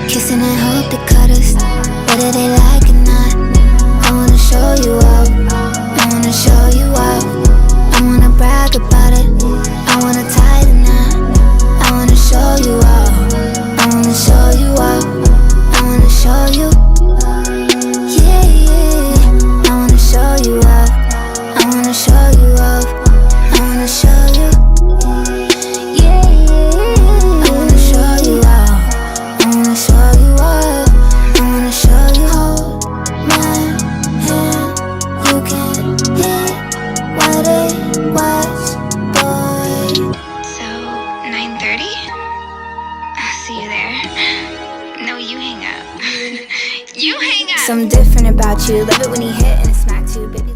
Kissing and hope they cut us, whether they like it or not. I wanna show you up, I wanna show you up. I wanna brag about it, I wanna tie the knot. I wanna show you up, I wanna show you up. I wanna show you, yeah, yeah. I wanna show you up, I wanna show you up. I wanna show you, yeah, yeah. I wanna show you up, I wanna show you up. I wanna show you. Hold my hand, you can hear what it was, boy. So, 9:30? I'll see you there. No, you hang up. You hang up! Something different about you, love it when he hit and it smacked you, baby.